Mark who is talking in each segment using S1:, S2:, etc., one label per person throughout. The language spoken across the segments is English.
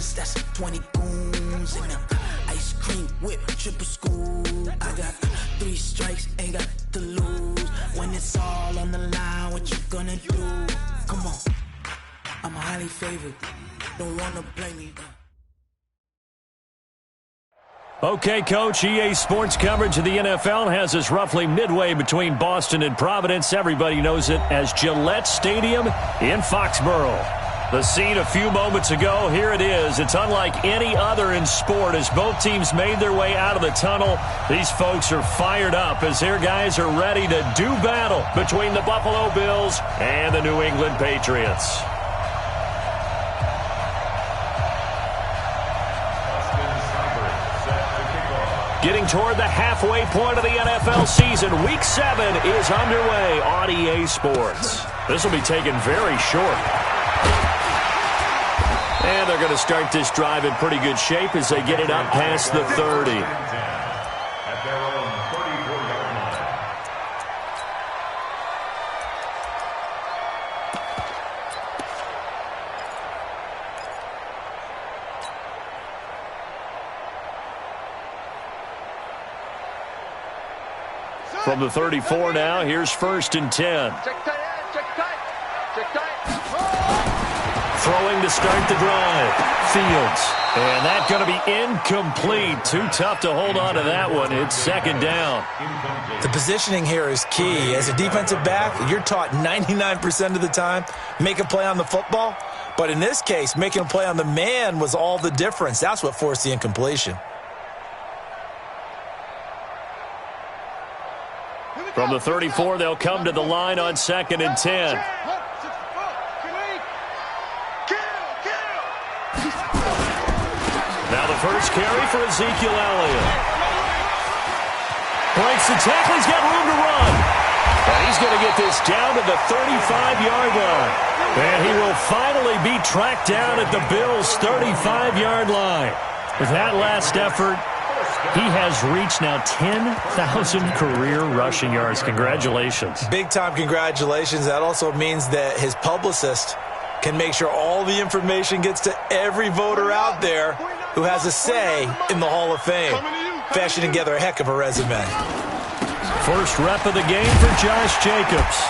S1: brothers, that's 20 goons. And ice cream whip, triple school. I got 3 strikes, ain't got to lose. When it's all on the line, what you gonna do? Come on, I'm highly favored. Don't wanna blame me.
S2: Okay, Coach, EA Sports coverage of the NFL has us roughly midway between Boston and Providence. Everybody knows it as Gillette Stadium in Foxborough. The scene a few moments ago, here it is. It's unlike any other in sport as both teams made their way out of the tunnel. These folks are fired up as their guys are ready to do battle between the Buffalo Bills and the New England Patriots. Getting toward the halfway point of the NFL season, Week 7 is underway on EA Sports. This will be taken very short. And they're going to start this drive in pretty good shape as they get it up past the 30.
S3: At their own 34-yard line.
S2: From the 34 now, here's 1st and 10. Throwing to start the drive. Fields. And that's going to be incomplete. Too tough to hold on to that one. It's 2nd down.
S4: The positioning here is key. As a defensive back, you're taught 99% of the time, make a play on the football. But in this case, making a play on the man was all the difference. That's what forced the incompletion.
S2: From the 34, they'll come to the line on 2nd and 10. Now the first carry for Ezekiel Elliott. Breaks the tackle. He's got room to run. And he's going to get this down to the 35-yard line. And he will finally be tracked down at the Bills' 35-yard line. With that last effort, he has reached now 10,000 career rushing yards. Congratulations.
S4: Big-time congratulations. That also means that his publicist can make sure all the information gets to every voter out there who has a say in the Hall of Fame. Fashioning together a heck of a resume.
S2: First rep of the game for Josh Jacobs.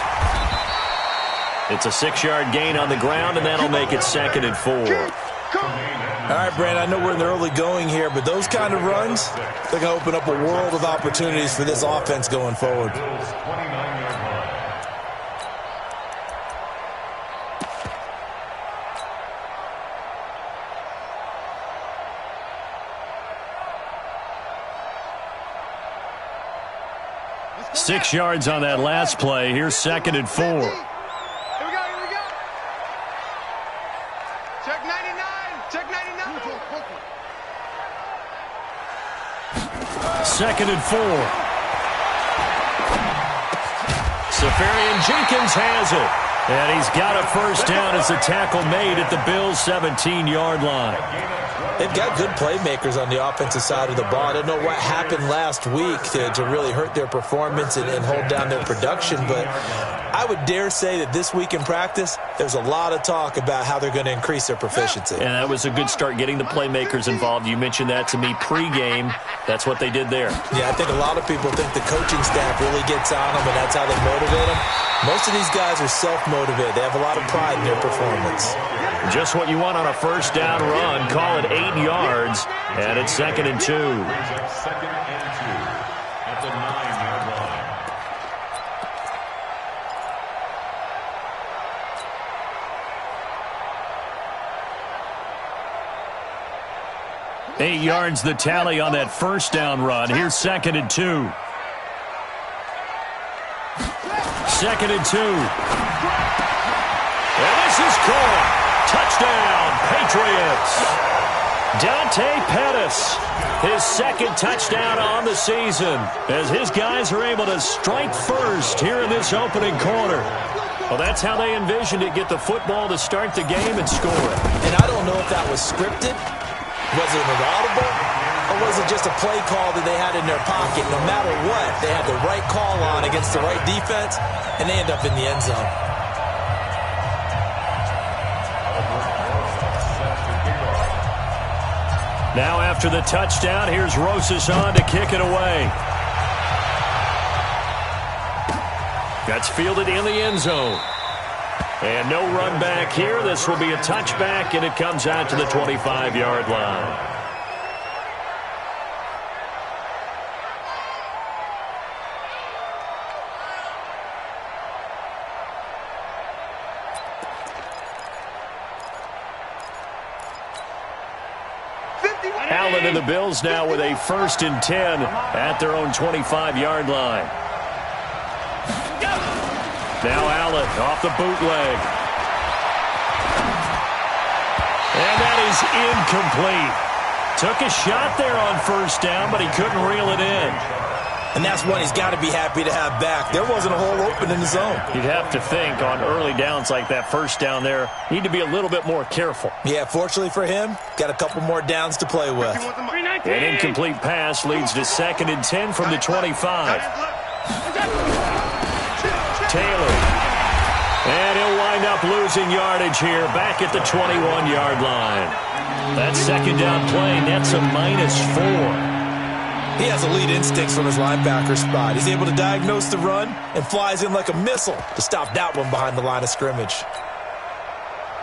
S2: It's a 6-yard gain on the ground, and that'll make it 2nd and 4.
S4: All right, Brandon, I know we're in the early going here, but those kind of runs, they're going to open up a world of opportunities for this offense going forward.
S2: Six yards on that last play. Here's 2nd and 4.
S5: Here we go. Check 99. Check 99.
S2: 2nd and 4. Safarian Jenkins has it. And he's got a first down as the tackle made at the Bills' 17-yard line.
S4: They've got good playmakers on the offensive side of the ball. I don't know what happened last week to really hurt their performance and hold down their production, but I would dare say that this week in practice, there's a lot of talk about how they're going to increase their proficiency.
S2: And that was a good start getting the playmakers involved. You mentioned that to me pregame. That's what they did there.
S4: Yeah, I think a lot of people think the coaching staff really gets on them, and that's how they motivate them. Most of these guys are self-motivated. They have a lot of pride in their performance.
S2: Just what you want on a first down run. Call it 8 yards, and it's 2nd and 2.
S3: Second and 2 at the 9-yard line.
S2: 8 yards the tally on that first down run. Here's 2nd and 2. 2nd and 2. And this is caught. Touchdown, Patriots. Dante Pettis, his 2nd touchdown on the season, as his guys are able to strike first here in this opening quarter. Well, that's how they envisioned it, get the football to start the game and score it.
S4: And I don't know if that was scripted. Was it an audible? Or was it just a play call that they had in their pocket? No matter what, they had the right call on against the right defense, and they end up in the end zone.
S2: Now after the touchdown, here's Rosas on to kick it away. That's fielded in the end zone. And no run back here. This will be a touchback, and it comes out to the 25-yard line. Allen and the Bills now with a 1st and 10 at their own 25-yard line. Now Allen off the bootleg. And that is incomplete. Took a shot there on 1st down, but he couldn't reel it in.
S4: And that's one he's got to be happy to have back. There wasn't a hole open in the zone.
S2: You'd have to think on early downs like that 1st down there, need to be a little bit more careful.
S4: Yeah, fortunately for him, got a couple more downs to play with.
S2: An incomplete pass leads to 2nd and 10 from the 25. Taylor. And he'll wind up losing yardage here back at the 21-yard line. That 2nd down play nets a -4.
S4: He has elite instincts from his linebacker spot. He's able to diagnose the run and flies in like a missile to stop that one behind the line of scrimmage.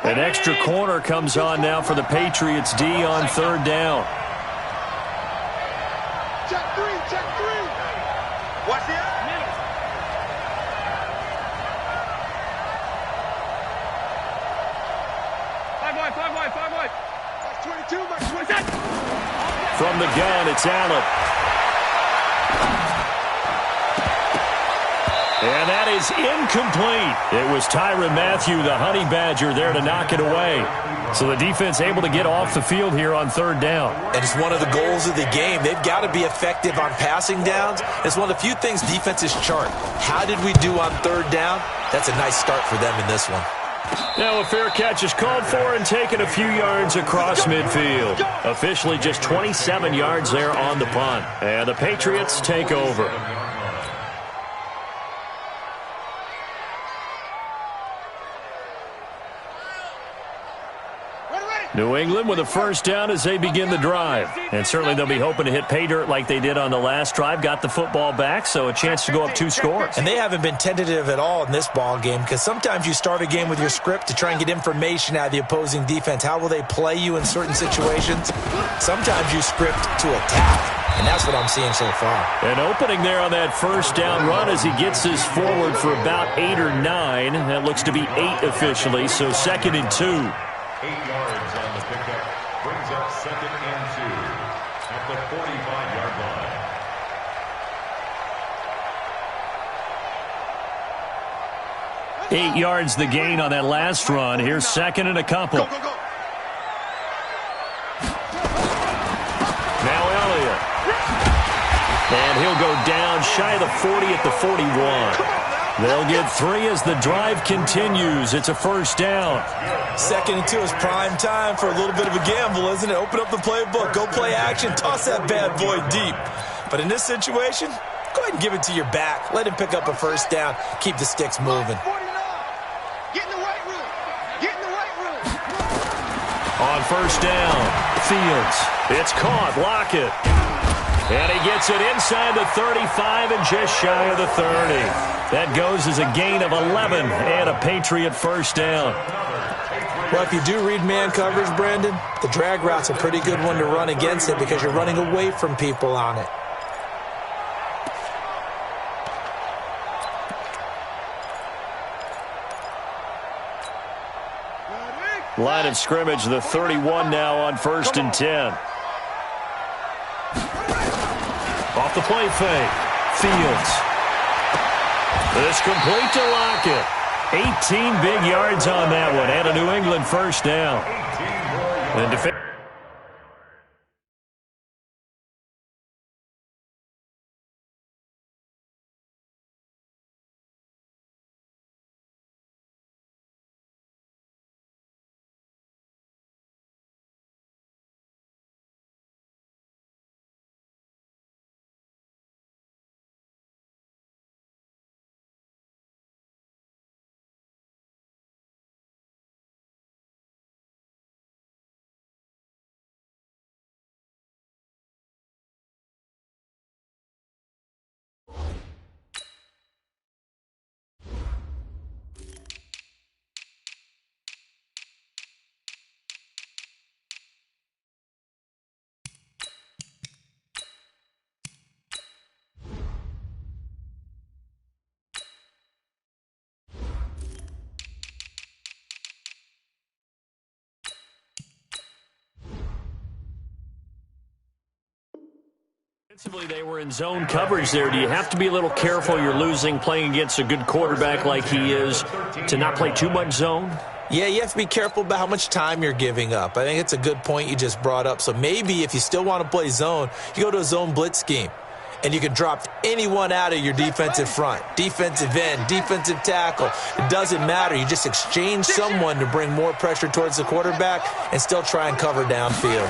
S2: An extra corner comes on now for the Patriots D on 3rd down.
S5: Check three. Watch the out. 5 wide. 22, What's that?
S2: From the gun, it's Allen. And that is incomplete. It was Tyrann Mathieu, the Honey Badger, there to knock it away. So the defense able to get off the field here on 3rd down.
S4: And it's one of the goals of the game. They've got to be effective on passing downs. It's one of the few things defenses chart. How did we do on 3rd down? That's a nice start for them in this one.
S2: Now a fair catch is called for and taken a few yards across midfield. Officially just 27 yards there on the punt. And the Patriots take over. New England with a 1st down as they begin the drive. And certainly they'll be hoping to hit pay dirt like they did on the last drive. Got the football back, so a chance to go up 2 scores.
S4: And they haven't been tentative at all in this ball game, because sometimes you start a game with your script to try and get information out of the opposing defense. How will they play you in certain situations? Sometimes you script to attack, and that's what I'm seeing so far.
S2: An opening there on that 1st down run as he gets this forward for about 8 or 9. That looks to be 8 officially, so 2nd and 2.
S3: 8 yards on the pickup, brings up 2nd and 2 at the 45-yard line.
S2: 8 yards the gain on that last run. Here's 2nd and a couple.
S5: Go.
S2: Now Elliott. And he'll go down shy of the 40 at the 41. They'll get 3 as the drive continues. It's a 1st down.
S4: 2nd and 2 is prime time for a little bit of a gamble, isn't it? Open up the playbook, go play action, toss that bad boy deep. But in this situation, go ahead and give it to your back. Let him pick up a 1st down. Keep the sticks moving.
S5: 49. Get in the right room.
S2: On 1st down, Fields. It's caught. Lockett. And he gets it inside the 35 and just shy of the 30. That goes as a gain of 11 and a Patriot 1st down.
S4: Well, if you do read man coverage, Brandon, the drag route's a pretty good one to run against it because you're running away from people on it.
S2: Line of scrimmage, the 31 now on 1st and 10. Off the play fake. Fields. It's complete to Lockett. 18 big yards on that one and a New England 1st down. And Defensively, they were in zone coverage there. Do you have to be a little careful? You're losing playing against a good quarterback like he is to not play too much zone?
S4: Yeah, you have to be careful about how much time you're giving up. I think it's a good point you just brought up. So maybe if you still want to play zone, you go to a zone blitz scheme. And you can drop anyone out of your defensive front, defensive end, defensive tackle. It doesn't matter. You just exchange someone to bring more pressure towards the quarterback and still try and cover downfield.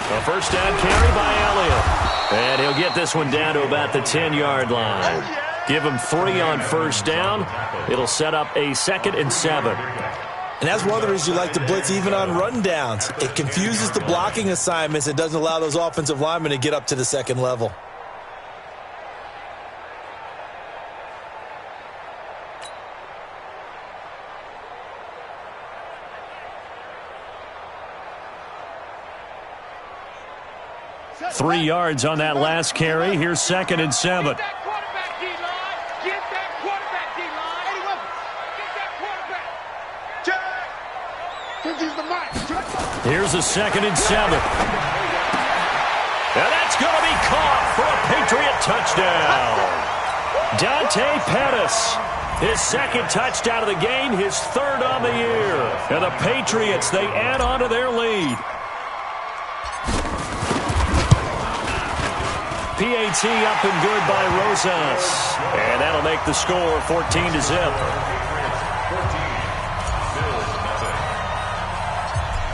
S2: A first down carry by Elliott. And he'll get this one down to about the 10-yard line. Give him 3 on first down. It'll set up a 2nd and 7.
S4: And that's one of the reasons you like to blitz even on run downs. It confuses the blocking assignments. It doesn't allow those offensive linemen to get up to the second level.
S2: Three yards on that last carry. Here's 2nd and 7.
S5: Get that quarterback, D-line. Get that quarterback, D-line. Get that quarterback. Check. Use the mic.
S2: Here's a 2nd and 7. And that's going to be caught for a Patriot touchdown. Dante Pettis, his 2nd touchdown of the game, his 3rd on the year. And the Patriots, they add on to their lead. PAT up and good by Rosas. And that'll make the score 14-0.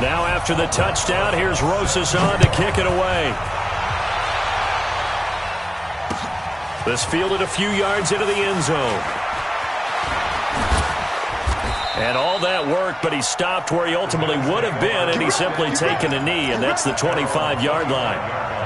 S2: Now after the touchdown, here's Rosas on to kick it away. This fielded a few yards into the end zone. And all that work, but he stopped where he ultimately would have been, and he's simply taken a knee, and that's the 25-yard line.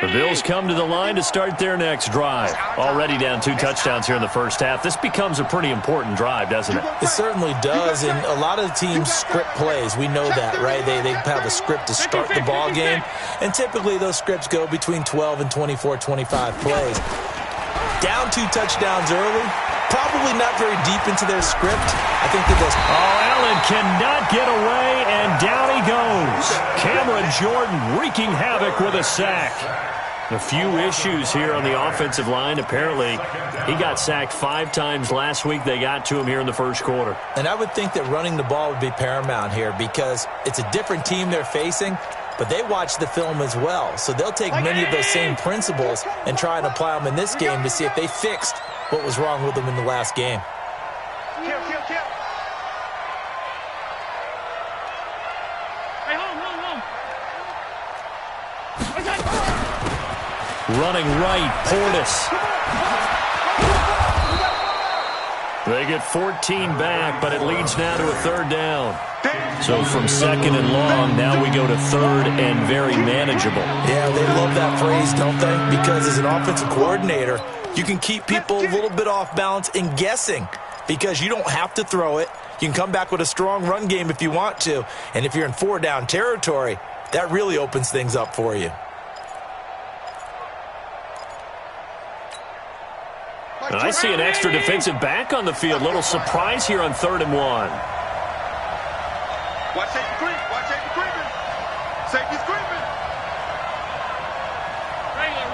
S2: The Bills come to the line to start their next drive. Already down 2 touchdowns here in the first half. This becomes a pretty important drive, doesn't it?
S4: It certainly does, and a lot of the teams script plays. We know that, right? They have a script to start the ball game, and typically those scripts go between 12 and 24, 25 plays. Down 2 touchdowns early, probably not very deep into their script. I think that does.
S2: Oh, Allen cannot get away, and down he goes. Cameron Jordan wreaking havoc with a sack. A few issues here on the offensive line. Apparently, he got sacked 5 times last week. They got to him here in the first quarter.
S4: And I would think that running the ball would be paramount here because it's a different team they're facing, but they watch the film as well. So they'll take many of those same principles and try and apply them in this game to see if they fixed what was wrong with them in the last game.
S5: Kill. Hey, home.
S2: Running right, Portis. They get 14 back, but it leads now to a 3rd down. So from 2nd and long, now we go to 3rd and very manageable.
S4: Yeah, they love that phrase, don't they? Because as an offensive coordinator, you can keep people a little bit off balance and guessing because you don't have to throw it. You can come back with a strong run game if you want to. And if you're in 4-down territory, that really opens things up for you.
S2: I see an extra defensive back on the field. Little surprise here on 3rd and 1.
S5: Watch safety creep. Safety's creeping. Regular.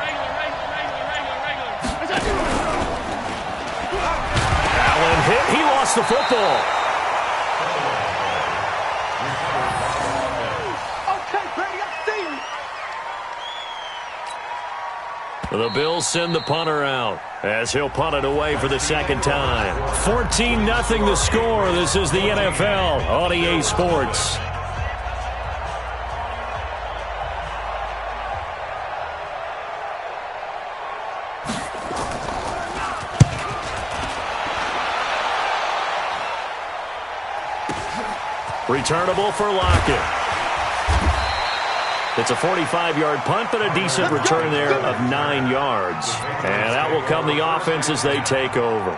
S2: Allen hit. He lost the football.
S5: Okay, Brady, I see you.
S2: The Bills send the punter out as he'll punt it away for the 2nd time. 14-0 the score. This is the NFL on EA Sports. Returnable for Lockett. It's a 45-yard punt, but a decent return there of 9 yards. And that will come the offense as they take over.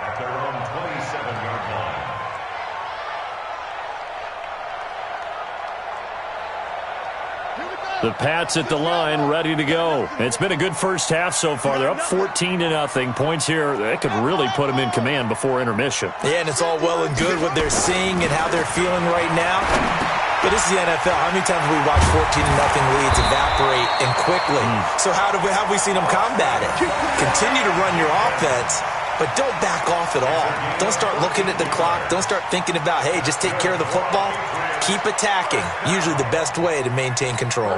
S5: Here we go.
S2: The Pats at the line, ready to go. It's been a good first half so far. They're up 14-0. Points here, that could really put them in command before intermission.
S4: Yeah, and it's all well and good what they're seeing and how they're feeling right now. But this is the NFL. How many times have we watched 14-0 leads evaporate and quickly? So how have we seen them combat it? Continue to run your offense, but don't back off at all. Don't start looking at the clock. Don't start thinking about, hey, just take care of the football. Keep attacking. Usually the best way to maintain control.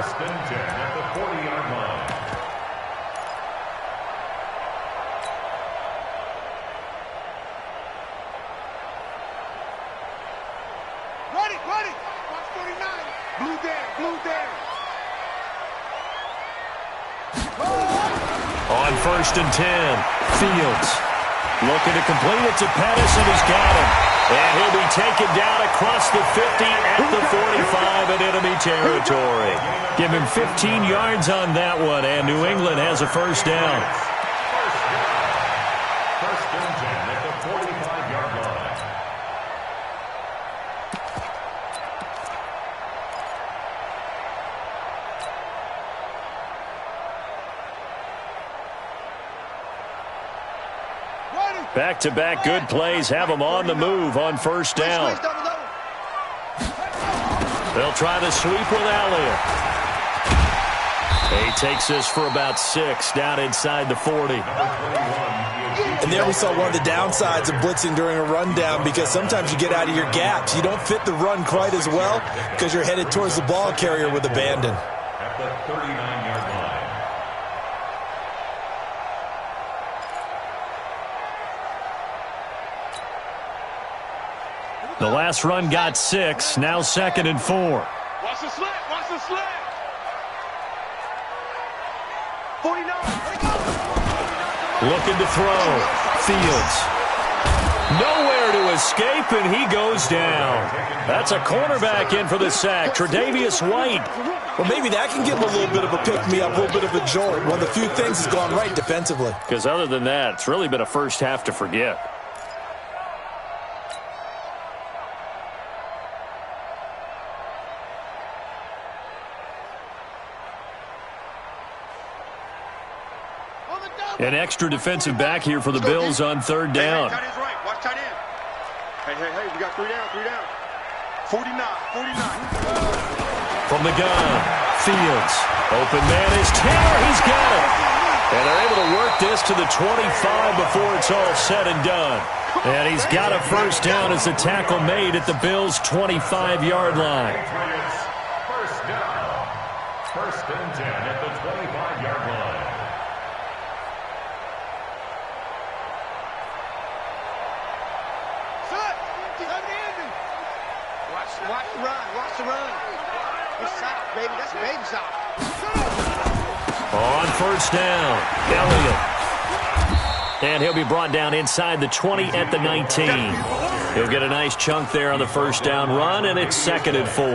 S5: Ready. Watch 49. Blue there.
S2: On 1st and 10, Fields looking to complete it to Pettis, and he's got him. And he'll be taken down across the 50 at the 45 in enemy territory. Give him 15 yards on that one, and New England has a first down.
S3: First and 10 at the 45-yard line.
S2: Back-to-back good plays have them on the move on first down. They'll try the sweep with Elliott. He takes this for about 6 down inside the 40.
S4: And there we saw one of the downsides of blitzing during a rundown, because sometimes you get out of your gaps. You don't fit the run quite as well because you're headed towards the ball carrier with abandon.
S3: At the 39-yard line.
S2: The last run got 6, now 2nd and 4.
S5: Watch the slant. 49.
S2: Looking to throw. Fields. Nowhere to escape, and he goes down. That's a cornerback in for the sack, Tre'Davious White.
S4: Well, maybe that can give him a little bit of a pick-me-up, a little bit of a jolt. One of the few things has gone right defensively.
S2: Because other than that, it's really been a first half to forget. An extra defensive back here for the Bills on 3rd down.
S5: Tight end's right. Watch tight end. Hey. We got 3 down. 49.
S2: From the gun, Fields. Open man is Taylor. He's got it. And they're able to work this to the 25 before it's all said and done. And he's got a first down as the tackle made at the Bills' 25-yard line.
S3: First down. First and 10 at the 25-yard line.
S5: Watch the run. Good shot, baby. That's a baby shot.
S2: On first down, Elliott. And he'll be brought down inside the 20 at the 19. He'll get a nice chunk there on the first down run, and it's 2nd and 4.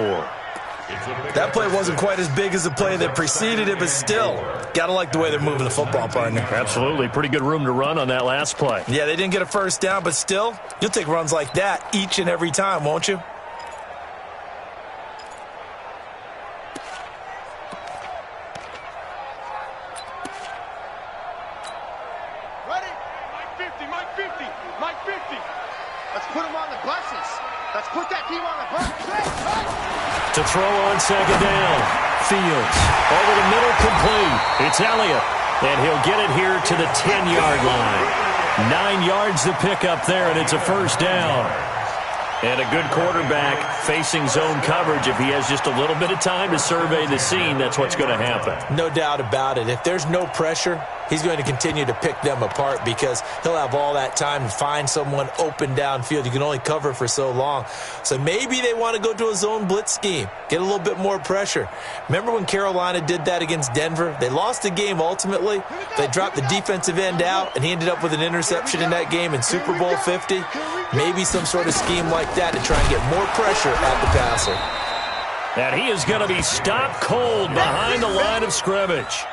S4: That play wasn't quite as big as the play that preceded it, but still, gotta like the way they're moving the football, partner.
S2: Absolutely. Pretty good room to run on that last play.
S4: Yeah, they didn't get a first down, but still, you'll take runs like that each and every time, won't you?
S5: Mike 50. Let's put him on the buses. Let's put that team on the bus.
S2: To throw on 2nd down. Fields over the middle, complete. It's Elliott, and he'll get it here to the 10-yard line. 9 yards to pick up there, and it's a first down. And a good quarterback facing zone coverage. If he has just a little bit of time to survey the scene, that's what's going to happen.
S4: No doubt about it. If there's no pressure, he's going to continue to pick them apart because he'll have all that time to find someone open downfield. You can only cover for so long. So maybe they want to go to a zone blitz scheme, get a little bit more pressure. Remember when Carolina did that against Denver? They lost the game ultimately. They dropped the defensive end out, and he ended up with an interception in that game in Super Bowl 50. Maybe some sort of scheme like that to try and get more pressure at the passer.
S2: And he is going to be stopped cold behind the line of scrimmage.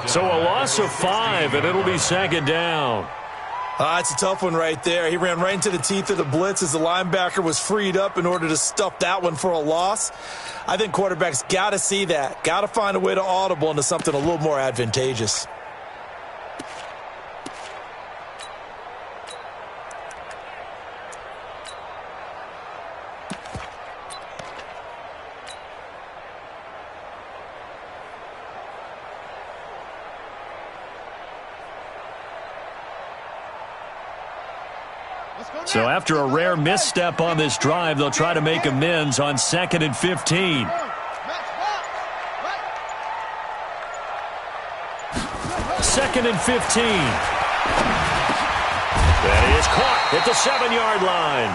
S2: So a loss of 5, and it'll be 2nd down.
S4: It's a tough one right there. He ran right into the teeth of the blitz as the linebacker was freed up in order to stuff that one for a loss. I think quarterbacks got to see that. Got to find a way to audible into something a little more advantageous.
S2: So after a rare misstep on this drive, they'll try to make amends on 2nd and 15. Second and 15. That is caught at the 7-yard line.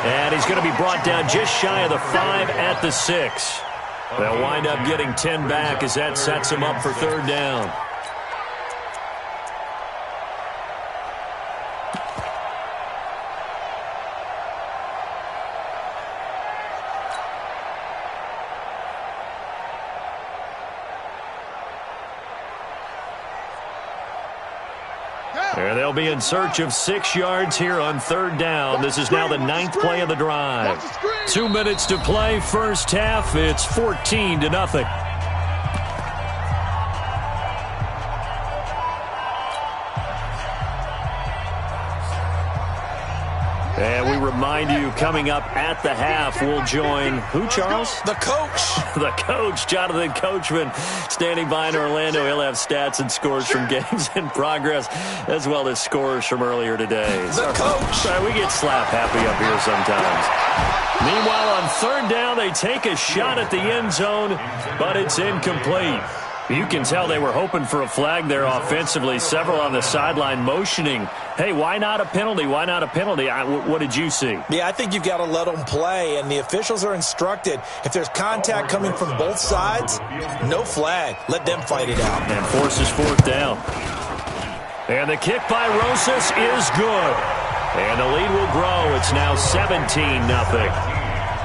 S2: And he's going to be brought down just shy of the 5 at the 6. They'll wind up getting 10 back as that sets them up for 3rd down. They'll be in search of 6 yards here on 3rd down. This is now the 9th play of the drive. 2 minutes to play, first half. It's 14-0. And we remind you, coming up at the half, we'll join who, Charles?
S4: The coach.
S2: The coach, Jonathan Coachman, standing by in Orlando. He'll have stats and scores from games in progress, as well as scores from earlier today.
S4: The coach.
S2: We get slap happy up here sometimes. Meanwhile, on 3rd down, they take a shot at the end zone, but it's incomplete. You can tell they were hoping for a flag there offensively. Several on the sideline motioning, hey, why not a penalty? Why not a penalty? What did you see?
S4: Yeah, I think you've got to let them play, and the officials are instructed, if there's contact coming from both sides, no flag. Let them fight it out.
S2: And forces 4th down. And the kick by Rosas is good. And the lead will grow. It's now 17-0.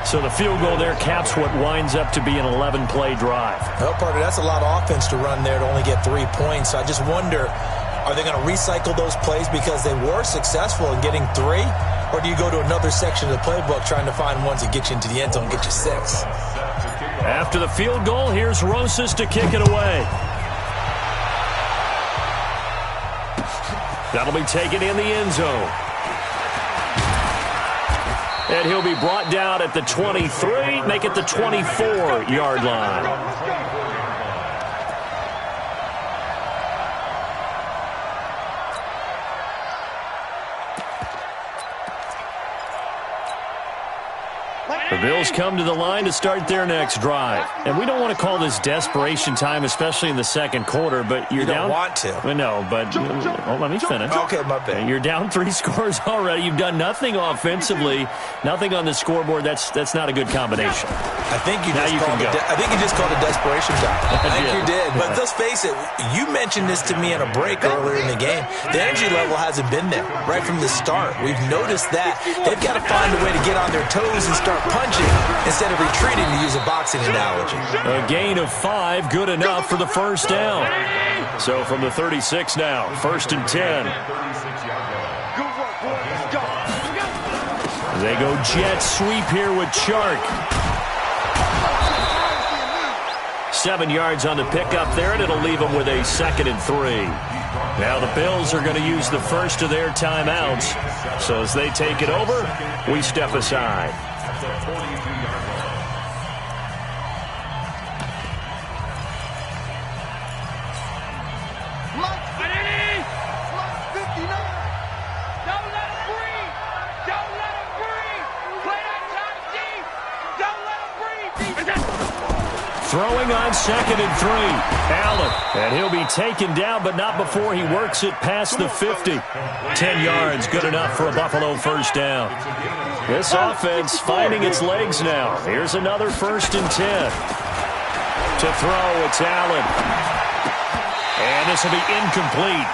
S2: So the field goal there caps what winds up to be an 11-play drive.
S4: Well, partner, that's a lot of offense to run there to only get 3 points. I just wonder, are they going to recycle those plays because they were successful in getting 3? Or do you go to another section of the playbook trying to find ones that get you into the end zone and get you 6?
S2: After the field goal, here's Rosas to kick it away. That'll be taken in the end zone. And he'll be brought down at the 23, make it the 24-yard line. The Bills come to the line to start their next drive. And we don't want to call this desperation time, especially in the 2nd quarter, but you're down.
S4: You don't want to.
S2: No, but let me finish.
S4: Okay, my bad.
S2: You're down 3 scores already. You've done nothing offensively, nothing on the scoreboard. That's not a good combination.
S4: I think you just called it desperation time. I think you did. But let's face it, you mentioned this to me on a break earlier in the game. The energy level hasn't been there right from the start. We've noticed that. They've got to find a way to get on their toes and start punching instead of retreating, to use a boxing analogy.
S2: A gain of 5, good enough for the first down. So from the 36 now, 1st and 10. They go jet sweep here with Chark. 7 yards on the pickup there, and it'll leave them with a 2nd and 3. Now the Bills are going to use the first of their timeouts. So as they take it over, we step aside. Throwing on 2nd and 3. Allen. And he'll be taken down, but not before he works it past the 50. 10 yards, good enough for a Buffalo first down. This offense finding its legs now. Here's another 1st and 10. To throw, it's Allen. And this will be incomplete.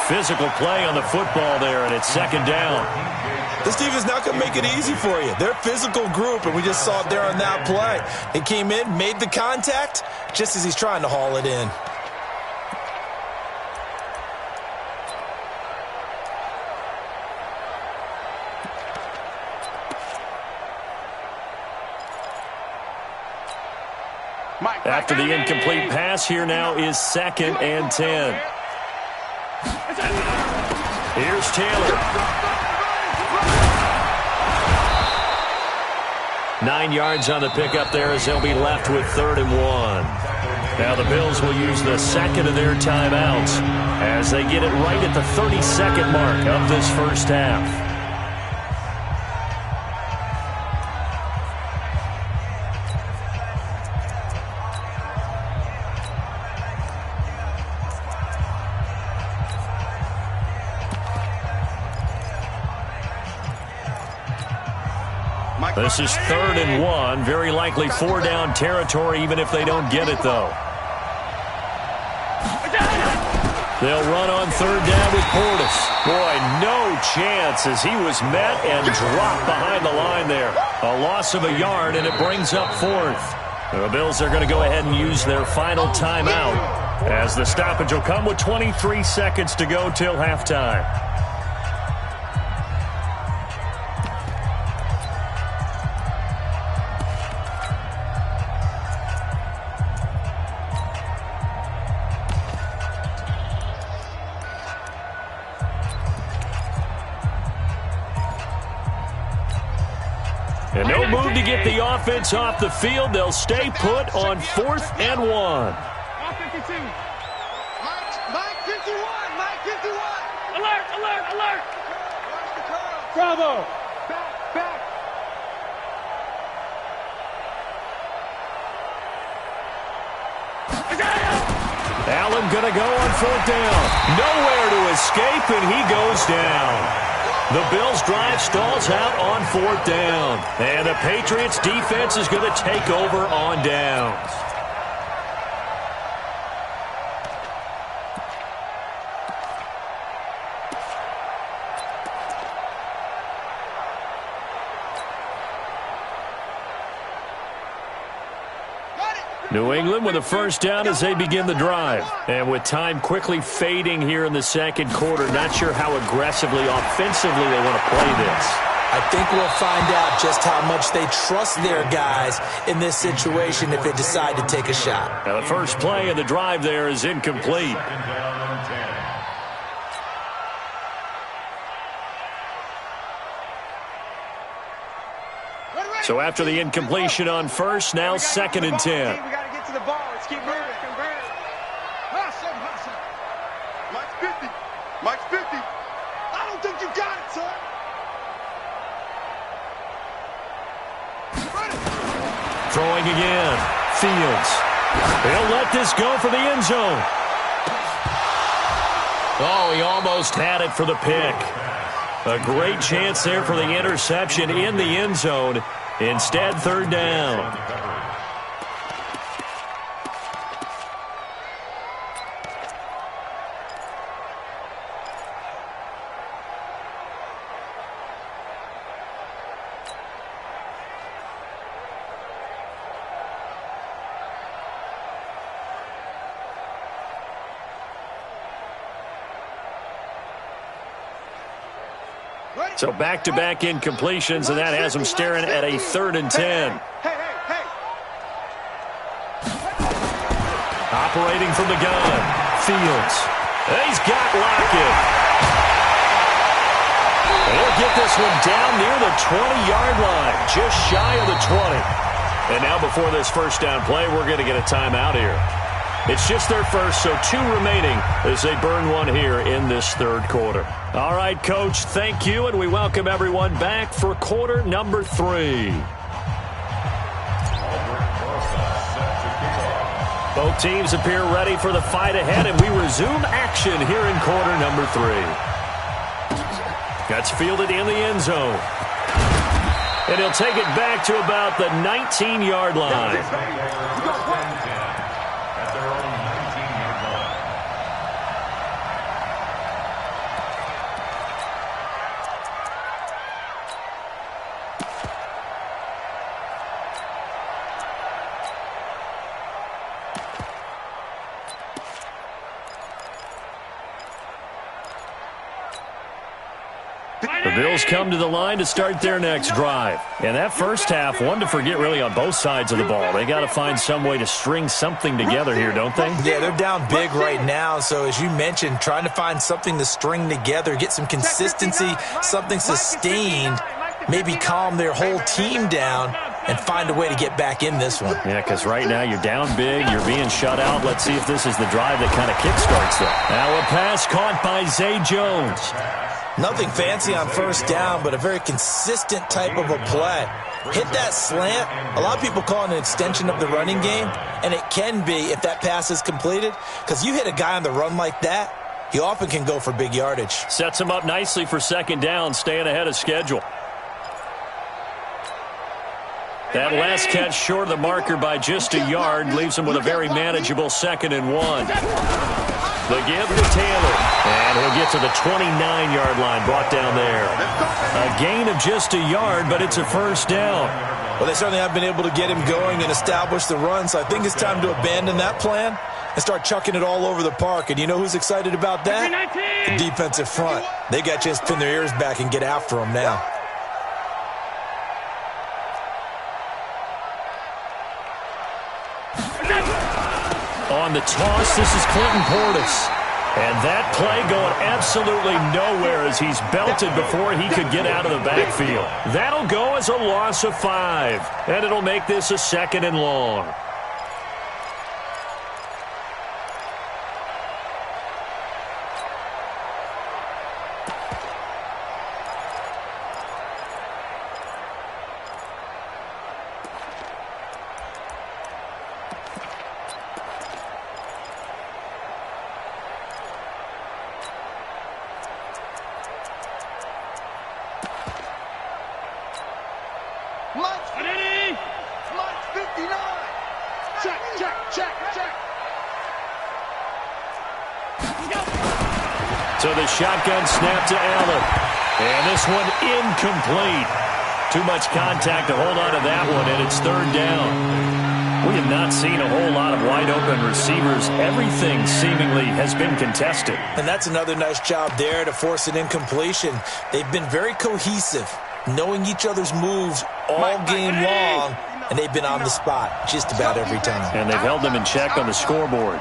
S2: Physical play on the football there, and it's 2nd down.
S4: This team is not going to make it easy for you. They're a physical group, and we just saw it there on that play. He came in, made the contact, just as he's trying to haul it in.
S5: 1,
S2: After the incomplete pass, here now is 2nd and 10. Here's Taylor. 9 yards on the pickup there as they'll be left with 3rd and 1. Now the Bills will use the second of their timeouts as they get it right at the 30-second mark of this first half. This is 3rd and 1. Very likely 4-down territory, even if they don't get it, though. They'll run on 3rd down with Portis. Boy, no chance as he was met and dropped behind the line there. A loss of a yard, and it brings up 4th. The Bills are going to go ahead and use their final timeout as the stoppage will come with 23 seconds to go till halftime. And no move to get the offense off the field. They'll stay put on 4th and 1.
S5: Mike 52. Mike 51. Mike 51. Alert, alert, alert. Bravo. Back.
S2: Allen going to go on 4th down. Nowhere to escape, and he goes down. The Bills' drive stalls out on 4th down. And the Patriots' defense is going to take over on downs. New England with a 1st down as they begin the drive. And with time quickly fading here in the 2nd quarter, not sure how aggressively, offensively they want to play this.
S4: I think we'll find out just how much they trust their guys in this situation if they decide to take a shot.
S2: Now the first play of the drive there is incomplete. So after the incompletion on 1st, now 2nd and 10.
S5: We got to get to the ball. Let's keep moving. Hustle. Mike's 50. Mike's 50. I don't think you got it, son.
S2: Throwing again. Fields. They'll let this go for the end zone. Oh, he almost had it for the pick. A great chance there for the interception in the end zone. Instead, 3rd down. So back-to-back incompletions, and that has them staring at a 3rd and 10.
S5: Hey.
S2: Operating from the gun, Fields. He's got Lockett. He'll get this one down near the 20-yard line, just shy of the 20. And now before this 1st down play, we're going to get a timeout here. It's just their first, so 2 remaining as they burn one here in this 3rd quarter. All right, Coach, thank you, and we welcome everyone back for quarter number 3. Both teams appear ready for the fight ahead, and we resume action here in quarter number 3. That's fielded in the end zone. And he'll take it back to about the 19-yard line. The Bills come to the line to start their next drive. And that first half, one to forget really on both sides of the ball. They got to find some way to string something together here, don't they?
S4: Yeah, they're down big right now. So as you mentioned, trying to find something to string together, get some consistency, something sustained, maybe calm their whole team down and find a way to get back in this one.
S2: Yeah, because right now you're down big, you're being shut out. Let's see if this is the drive that kind of kickstarts them. Now a pass caught by Zay Jones.
S4: Nothing fancy on first down, but a very consistent type of a play. Hit that slant. A lot of people call it an extension of the running game, and it can be if that pass is completed, because you hit a guy on the run like that, he often can go for big yardage.
S2: Sets him up nicely for second down, staying ahead of schedule. That last catch short of the marker by just a yard leaves him with a very manageable 2nd and 1. The give to Taylor, and he'll get to the 29-yard line, brought down there. A gain of just a yard, but it's a first down.
S4: Well, they certainly have been able to get him going and establish the run, so I think it's time to abandon that plan and start chucking it all over the park. And you know who's excited about that? The defensive front. They got a chance to pin their ears back and get after him now.
S2: On the toss, this is Clinton Portis. And that play going absolutely nowhere as he's belted before he could get out of the backfield. That'll go as a loss of 5. And it'll make this a 2nd and long. So the shotgun snap to Allen. And this one incomplete. Too much contact to hold on to that one, and it's 3rd down. We have not seen a whole lot of wide-open receivers. Everything seemingly has been contested.
S4: And that's another nice job there to force an incompletion. They've been very cohesive, knowing each other's moves all game long, and they've been on the spot just about every time.
S2: And they've held them in check on the scoreboard.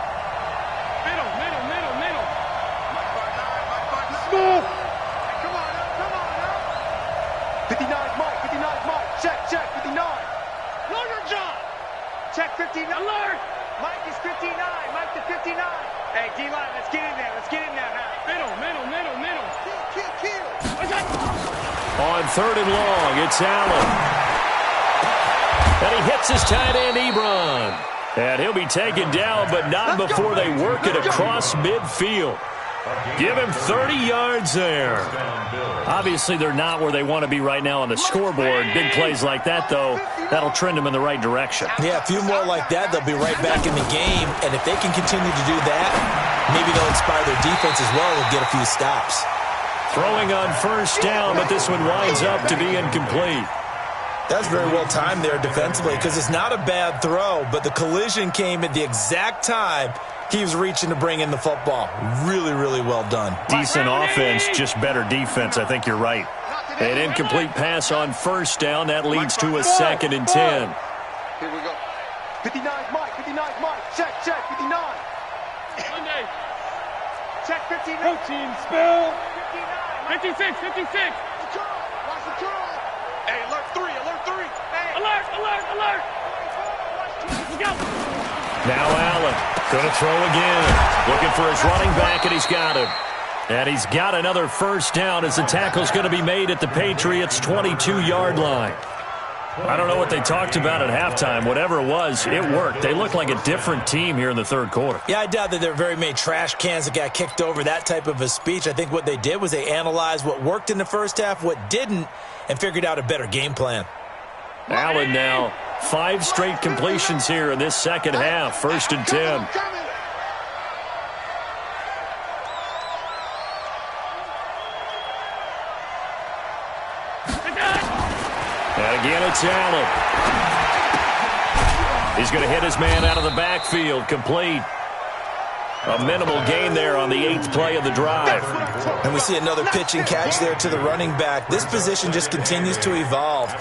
S5: Check 59. Alert! Mike is 59. Mike to 59. Hey, D-line, let's get in there. Let's get in there now. Middle. Kill.
S2: On 3rd and long, it's Allen. And he hits his tight end, Ebron. And he'll be taken down, but not before they work it across midfield. Give him 30 yards there. Obviously, they're not where they want to be right now on the scoreboard. Big plays like that, though, that'll trend them in the right direction.
S4: Yeah, a few more like that, they'll be right back in the game. And if they can continue to do that, maybe they'll inspire their defense as well and get a few stops.
S2: Throwing on first down, but this one winds up to be incomplete.
S4: That's very well timed there defensively because it's not a bad throw, but the collision came at the exact time he was reaching to bring in the football. Really, really well done.
S2: Decent offense, just better defense. I think you're right. An incomplete pass on first down. That leads to a 2nd and 10.
S5: Here we go. 59 Mike. Check, 59. Monday. Check 59. Protein spill. 56. Watch the curl. Hey, alert 3. Hey. Alert. Let's go.
S2: Now Allen going to throw again. Looking for his running back, and he's got him. And he's got another first down as the tackle's going to be made at the Patriots' 22-yard line. I don't know what they talked about at halftime. Whatever it was, it worked. They look like a different team here in the 3rd quarter.
S4: Yeah, I doubt that there are very many trash cans that got kicked over, that type of a speech. I think what they did was they analyzed what worked in the first half, what didn't, and figured out a better game plan.
S2: Allen now, 5 straight completions here in this second half. 1st and 10. And again, it's Allen. He's going to hit his man out of the backfield. Complete. A minimal gain there on the 8th play of the drive.
S4: And we see another pitch and catch there to the running back. This position just continues to evolve.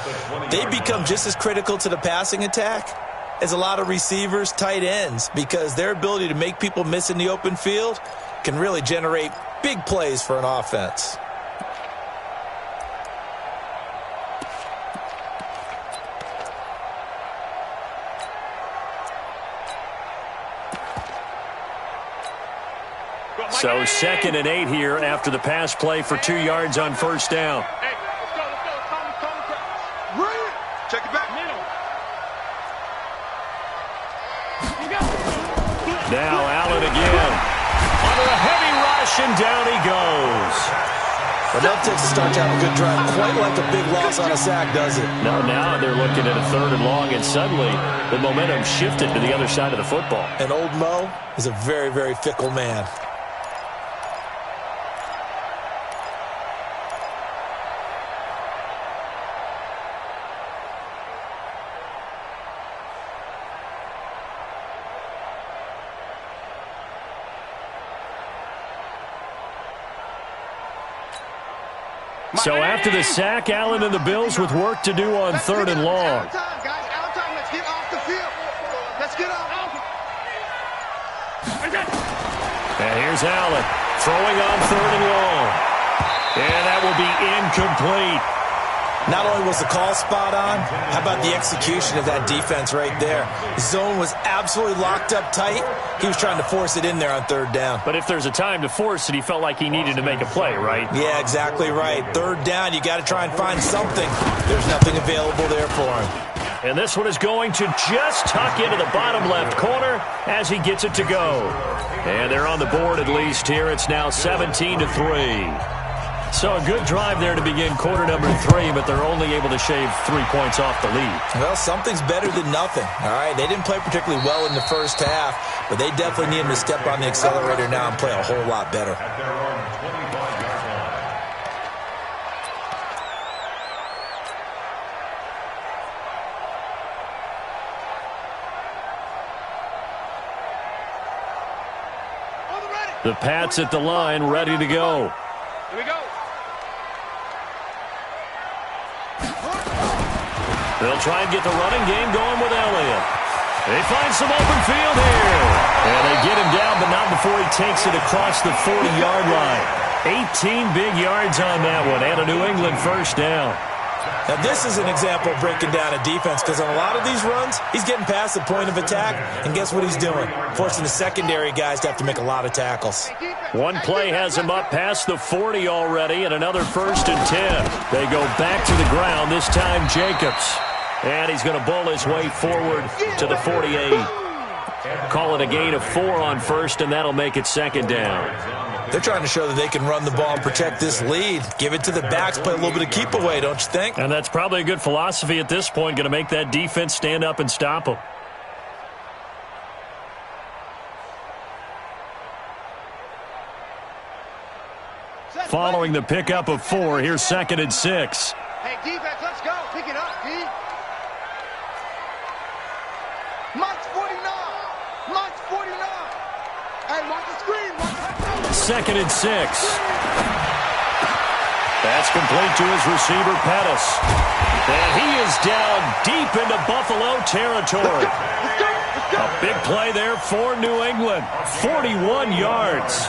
S4: They become just as critical to the passing attack as a lot of receivers, tight ends, because their ability to make people miss in the open field can really generate big plays for an offense.
S2: So 2nd and 8 here after the pass play for 2 yards on first down.
S5: Hey, let's go. Check it back.
S2: Now Allen again. Under a heavy rush, and down he goes.
S4: But that takes a start to have a good drive. Quite like a big loss on a sack, does it?
S2: Now they're looking at a 3rd and long, and suddenly the momentum shifted to the other side of the football.
S4: And old Mo is a very, very fickle man.
S2: So after the sack, Allen and the Bills with work to do on 3rd and long.
S5: Let's get off the field. Let's get off.
S2: And here's Allen throwing on 3rd and long. And that will be incomplete.
S4: Not only was the call spot on, how about the execution of that defense right there? The zone was absolutely locked up tight. He was trying to force it in there on 3rd down.
S2: But if there's a time to force it, he felt like he needed to make a play, right?
S4: Yeah, exactly right. 3rd down, you got to try and find something. There's nothing available there for him.
S2: And this one is going to just tuck into the bottom left corner as he gets it to go. And they're on the board at least here. It's now 17-3. So a good drive there to begin quarter number 3, but they're only able to shave 3 points off the lead.
S4: Well, something's better than nothing, all right? They didn't play particularly well in the first half, but they definitely need him to step on the accelerator now and play a whole lot better.
S2: The Pats at the line, ready to go.
S5: Here we go.
S2: They'll try and get the running game going with Elliott. They find some open field here. And they get him down, but not before he takes it across the 40-yard line. 18 big yards on that one, and a New England first down.
S4: Now, this is an example of breaking down a defense, because on a lot of these runs, he's getting past the point of attack, and guess what he's doing? Forcing the secondary guys to have to make a lot of tackles.
S2: One play has him up past the 40 already, and another 1st and 10. They go back to the ground, this time Jacobs. And he's going to bull his way forward to the 48. Call it a gain of 4 on 1st, and that'll make it 2nd down.
S4: They're trying to show that they can run the ball and protect this lead. Give it to the backs, play a little bit of keep away, don't you think?
S2: And that's probably a good philosophy at this point, going to make that defense stand up and stop them. Following the pickup of 4, here's 2nd and 6.
S5: Hey, defense, let's go. Pick it up, D. Mike's 49. Mike's 49. Hey, watch the screen.
S2: 2nd and 6. That's complete to his receiver, Pettis. And he is down deep into Buffalo territory. A big play there for New England. 41 yards.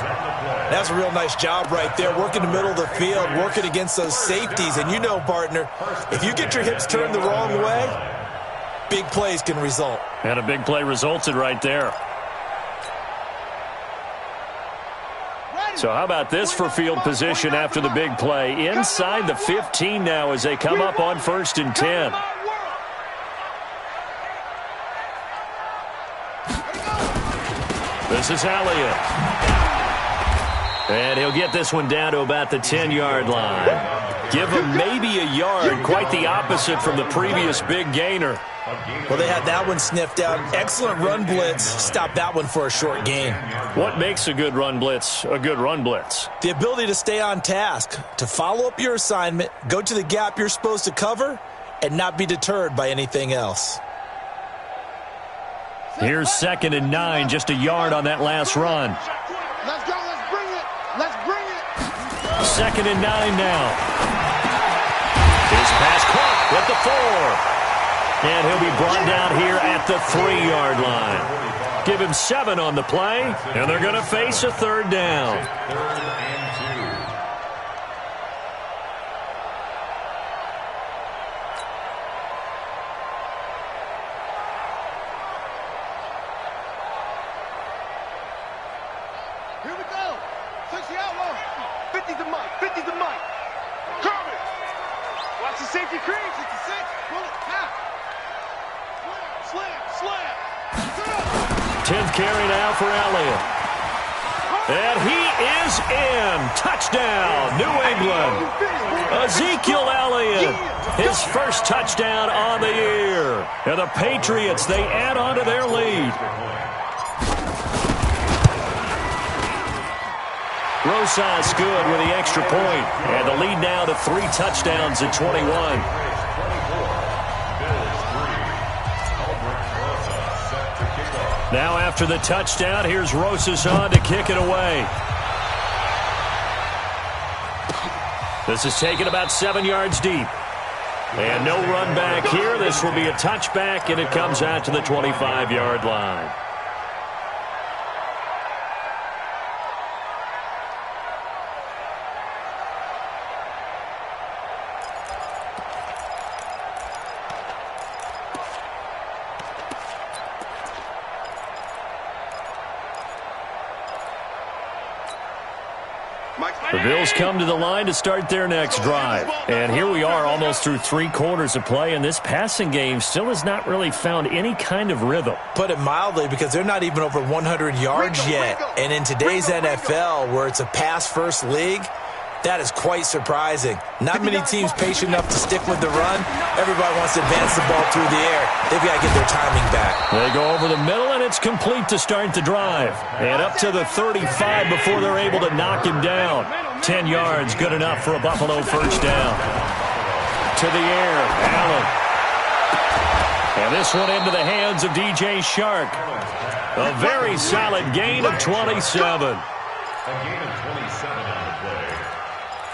S4: That's a real nice job right there, working the middle of the field, working against those safeties. And you know, partner, if you get your hips turned the wrong way, big plays can result.
S2: And a big play resulted right there. So how about this for field position after the big play? Inside the 15 now as they come up on 1st and 10. This is Elliott. And he'll get this one down to about the 10-yard line. Give him maybe a yard, quite the opposite from the previous big gainer.
S4: Well, they had that one sniffed out. Excellent run blitz. Stop that one for a short gain.
S2: What makes a good run blitz a good run blitz?
S4: The ability to stay on task, to follow up your assignment, go to the gap you're supposed to cover, and not be deterred by anything else.
S2: Here's 2nd and 9, just a yard on that last run.
S5: Let's go, let's bring it. Let's bring it.
S2: 2nd and 9 now. His pass caught with the 4. And he'll be brought down here at the 3-yard line. Give him 7 on the play, and they're going to face a 3rd down.
S5: Here we go. 60 outlaw. 50 to Mike. 50 to Mike. Coming. Watch the safety cream. 66. Pull it. Half. Slam. Slam.
S2: 10th carry now for Elliott. And he is in. Touchdown, New England. Ezekiel Elliott, his first touchdown on the year. And the Patriots, they add on to their lead. Rosas good with the extra point. And the lead now to 3 touchdowns at 21. Now after the touchdown, here's Rosas on to kick it away. This is taken about 7 yards deep. And no run back here. This will be a touchback, and it comes out to the 25-yard line. The Bills come to the line to start their next drive. And here we are almost through 3 quarters of play, and this passing game still has not really found any kind of rhythm.
S4: Put it mildly, because they're not even over 100 yards yet. And in today's NFL, where it's a pass-first league, that is quite surprising. Not many teams patient enough to stick with the run. Everybody wants to advance the ball through the air. They've got to get their timing back.
S2: They go over the middle, and it's complete to start the drive. And up to the 35 before they're able to knock him down. 10 yards, good enough for a Buffalo first down. To the air, Allen. And this one into the hands of DJ Shark. A very solid gain of 27.
S3: A gain of 27 on the play.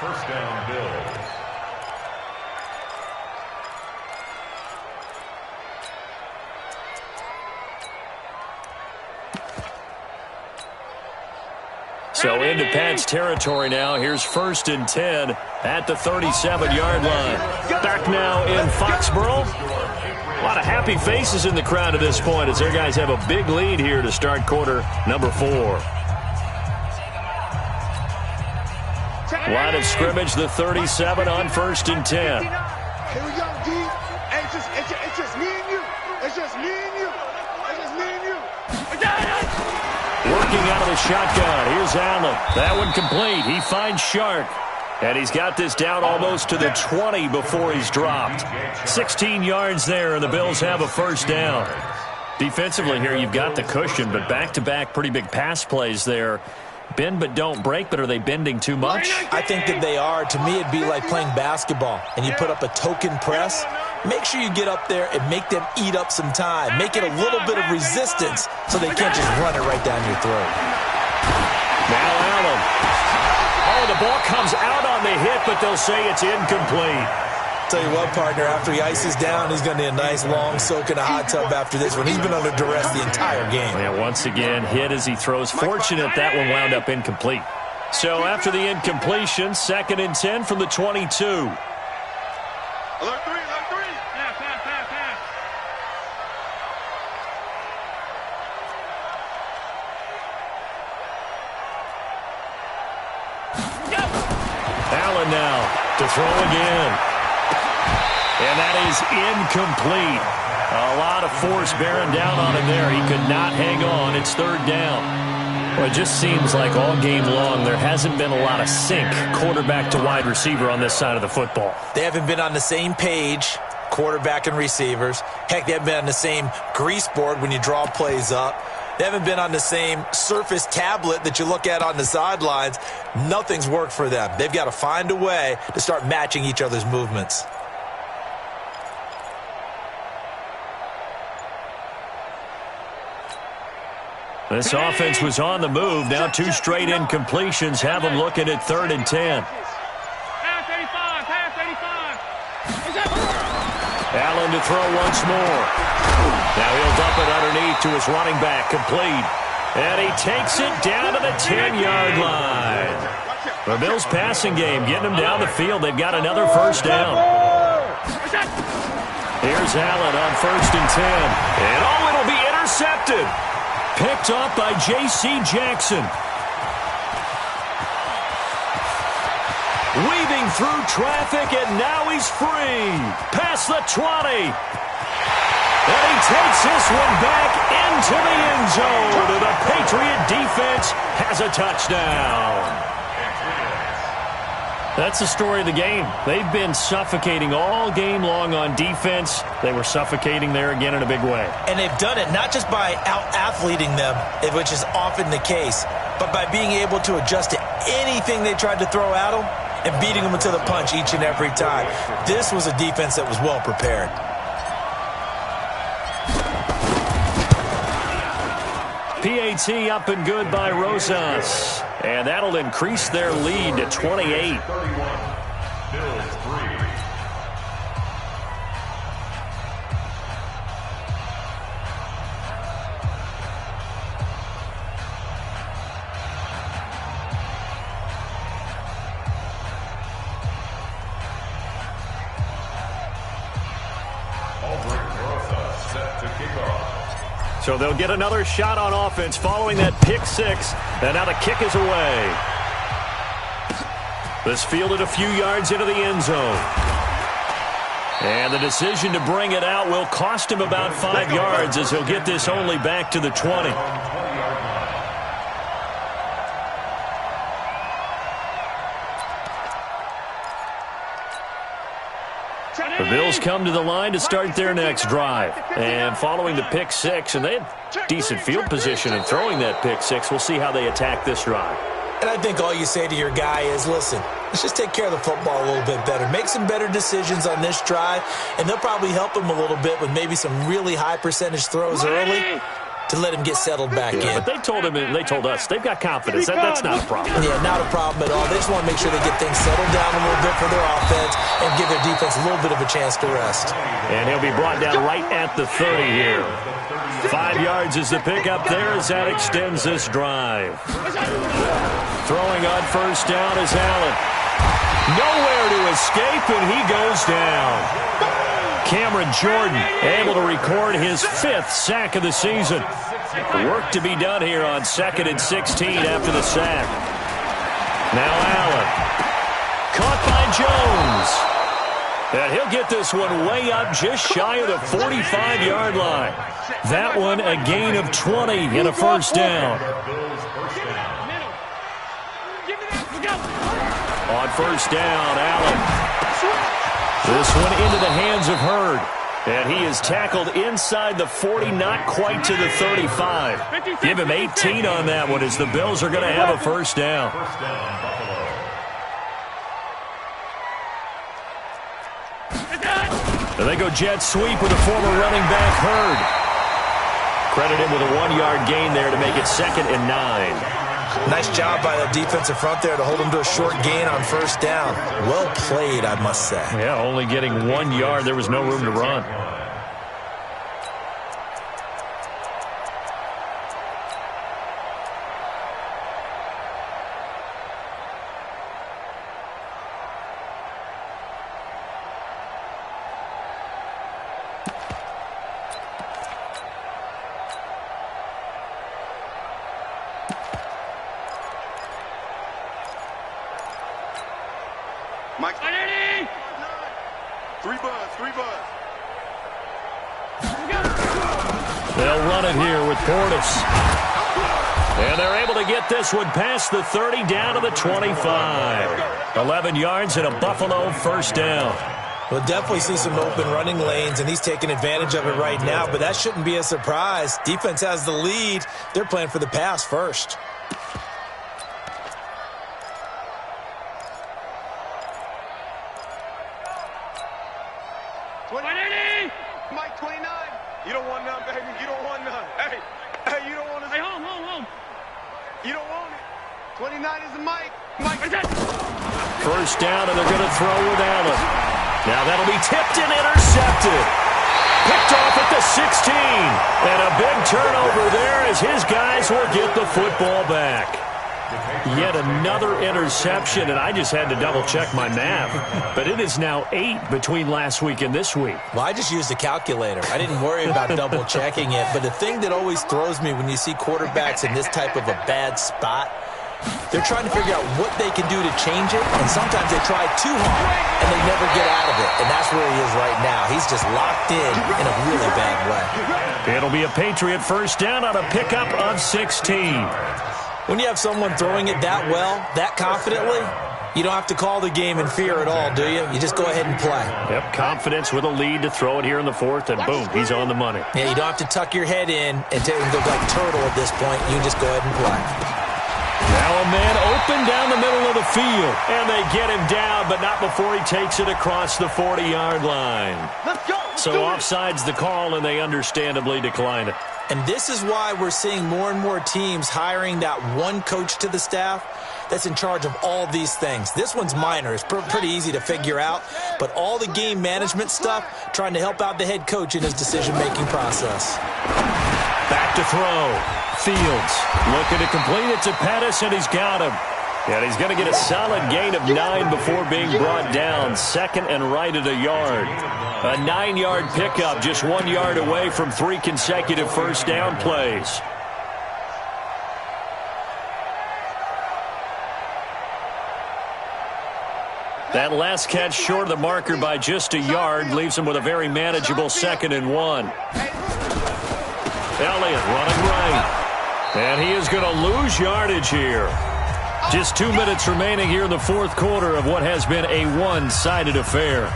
S3: First down, Bills.
S2: So into Pat's territory now. Here's 1st and 10 at the 37-yard line. Back now in Foxborough. A lot of happy faces in the crowd at this point as their guys have a big lead here to start quarter number 4. Line of scrimmage, the 37 on 1st and 10.
S5: Here we go, D. Hey, it's just me and you. It's just me and you. It's just me and you.
S2: Working out of the shotgun. Here's Allen. That one complete. He finds Shark. And he's got this down almost to the 20 before he's dropped. 16 yards there, and the Bills have a first down. Defensively here, you've got the cushion, but back-to-back pretty big pass plays there. Bend but don't break, but are they bending too much?
S4: I think that they are. To me, it'd be like playing basketball, and you put up a token press. Make sure you get up there and make them eat up some time. Make it a little bit of resistance so they can't just run it right down your throat.
S2: Now Allen. Oh, the ball comes out on the hit, but they'll say it's incomplete.
S4: Tell you what, partner, after he ices down, he's going to need a nice long soak in a hot tub after this one. He's been under duress the entire game.
S2: And once again, hit as he throws. Fortunate that one wound up incomplete. So after the incompletion, 2nd and 10 from the 22.
S5: Alert 3, alert 3. Pass.
S2: Allen now to throw again. And that is incomplete. A lot of force bearing down on him there. He could not hang on. It's 3rd down. Well, it just seems like all game long there hasn't been a lot of sync quarterback to wide receiver on this side of the football.
S4: They haven't been on the same page, quarterback and receivers. Heck, they haven't been on the same grease board when you draw plays up. They haven't been on the same Surface tablet that you look at on the sidelines. Nothing's worked for them. They've got to find a way to start matching each other's movements.
S2: This offense was on the move. Now 2 straight incompletions have them looking at 3rd and 10. Allen to throw once more. Now he'll dump it underneath to his running back, complete. And he takes it down to the 10-yard line. The Bills' passing game getting them down the field. They've got another first down. Here's Allen on 1st and 10. And it'll be intercepted. Picked off by J.C. Jackson. Weaving through traffic, and now he's free. Past the 20. And he takes this one back into the end zone. And the Patriot defense has a touchdown. That's the story of the game. They've been suffocating all game long on defense. They were suffocating there again in a big way.
S4: And they've done it not just by out-athleting them, which is often the case, but by being able to adjust to anything they tried to throw at them and beating them to the punch each and every time. This was a defense that was well prepared.
S2: PAT up and good by Rosas. And that'll increase their lead to 28.
S3: Bills 3.
S2: So they'll get another shot on offense following that pick 6. And now the kick is away. This fielded a few yards into the end zone. And the decision to bring it out will cost him about 5 yards as he'll get this only back to the 20. The Bills come to the line to start their next drive. And following the pick 6, and they had decent field position in throwing that pick 6. We'll see how they attack this drive.
S4: And I think all you say to your guy is, listen, let's just take care of the football a little bit better. Make some better decisions on this drive, and they'll probably help him a little bit with maybe some really high percentage throws early to let him get settled back in.
S2: But they told him, and they told us, they've got confidence. That's not a problem.
S4: Yeah, not a problem at all. They just want to make sure they get things settled down a little bit for their offense and give their defense a little bit of a chance to rest.
S2: And he'll be brought down right at the 30 here. 5 yards is the pickup there as that extends this drive. Throwing on first down is Allen. Nowhere to escape, and he goes down. Cameron Jordan able to record his 5th sack of the season. Work to be done here on 2nd and 16 after the sack. Now Allen. Caught by Jones. And he'll get this one way up just shy of the 45-yard line. That one a gain of 20 and a first down. On first down, Allen. This one into the hands of Hurd. And he is tackled inside the 40, not quite to the 35. Give him 18 on that one as the Bills are going to have a first down. And they go jet sweep with a former running back, Hurd. Credit him with a 1-yard gain there to make it 2nd and 9.
S4: Nice job by the defensive front there to hold him to a short gain on first down. Well played, I must say.
S2: Yeah, only getting 1 yard. There was no room to run.
S5: Mike. 3 buzz.
S2: They'll run it here with Portis. And they're able to get this one past the 30 down to the 25. 11 yards and a Buffalo first down.
S4: We'll definitely see some open running lanes, and he's taking advantage of it right now, but that shouldn't be a surprise. Defense has the lead. They're playing for the pass first.
S5: Mike 29. You don't want none, baby. You don't want none. Hey. Hey, you don't want to... Hey, home. You don't want it. 29 is the mic.
S2: First down, and they're going to throw with Allen. Now that'll be tipped and intercepted. Picked off at the 16. And a big turnover there as his guys will get the football back. Yet another interception, and I just had to double-check my math. But it is now 8 between last week and this week.
S4: Well, I just used a calculator. I didn't worry about double-checking it. But the thing that always throws me when you see quarterbacks in this type of a bad spot, they're trying to figure out what they can do to change it, and sometimes they try too hard, and they never get out of it. And that's where he is right now. He's just locked in a really bad way.
S2: It'll be a Patriot first down on a pickup of 16.
S4: When you have someone throwing it that well, that confidently, you don't have to call the game in fear at all, do you? You just go ahead and play.
S2: Yep, confidence with a lead to throw it here in the fourth, and boom, he's on the money.
S4: Yeah, you don't have to tuck your head in and go like turtle at this point. You just go ahead and play.
S2: Now a man open down the middle of the field, and they get him down, but not before he takes it across the 40-yard line.
S5: Let's go.
S2: So offside's the call, and they understandably decline it.
S4: And this is why we're seeing more and more teams hiring that one coach to the staff that's in charge of all these things. This one's minor. It's pretty easy to figure out. But all the game management stuff, trying to help out the head coach in his decision-making process.
S2: Back to throw. Fields looking to complete it to Pettis, and he's got him. And he's going to get a solid gain of 9 before being brought down. Second and right at a yard. A 9-yard pickup, just 1 yard away from 3 consecutive first down plays. That last catch short of the marker by just a yard leaves him with a very manageable 2nd and 1. Elliott running right. And he is going to lose yardage here. Just 2 minutes remaining here in the fourth quarter of what has been a one-sided affair.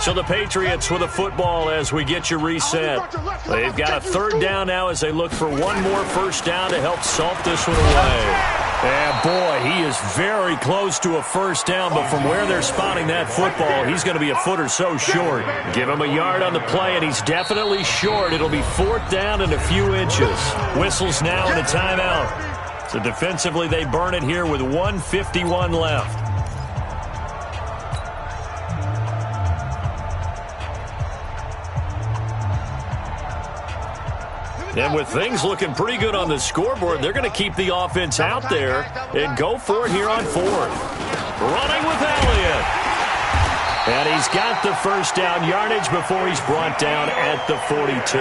S2: So the Patriots with a football as we get you reset. They've got a third down now as they look for one more first down to help salt this one away. And boy, he is very close to a first down, but from where they're spotting that football, he's going to be a foot or so short. Give him a yard on the play, and he's definitely short. It'll be fourth down and a few inches. Whistles now and a timeout. So defensively, they burn it here with 1:51 left. And with things looking pretty good on the scoreboard, they're going to keep the offense out there and go for it here on fourth. Running with Elliott. And he's got the first down yardage before he's brought down at the 42.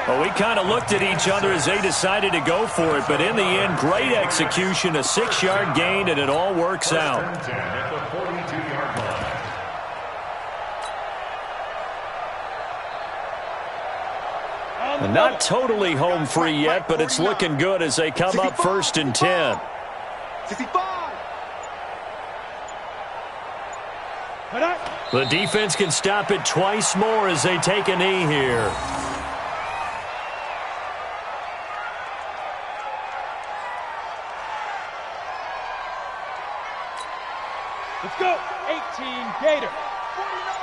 S2: Well, we kind of looked at each other as they decided to go for it, but in the end, great execution, a 6-yard gain, and it all works out. Not totally home free yet, but it's looking good as they come up 1st and 10.
S5: 65.
S2: The defense can stop it twice more as they take a knee here.
S5: Let's go. 18 Gator. 49.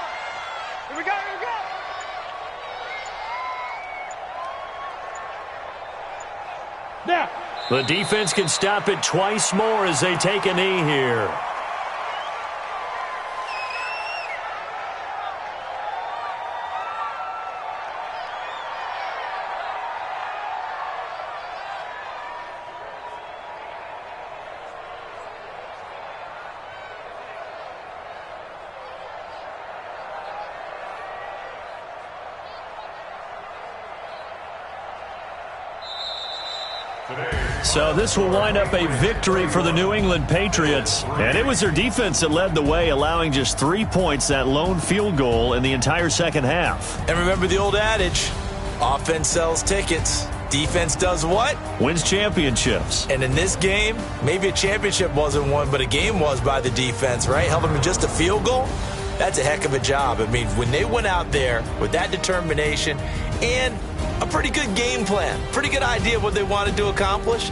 S5: Here we go. Now.
S2: The defense can stop it twice more as they take a knee here. So this will wind up a victory for the New England Patriots. And it was their defense that led the way, allowing just 3 points, that lone field goal in the entire second half.
S4: And remember the old adage, offense sells tickets. Defense does what?
S2: Wins championships.
S4: And in this game, maybe a championship wasn't won, but a game was by the defense, right? Held them to just a field goal. That's a heck of a job. I mean, when they went out there with that determination and a pretty good game plan, pretty good idea of what they wanted to accomplish,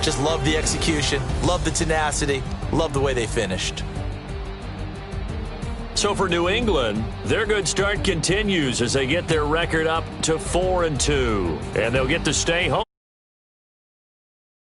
S4: just love the execution, love the tenacity, love the way they finished.
S2: So for New England, their good start continues as they get their record up to 4-2, and they'll get to stay home.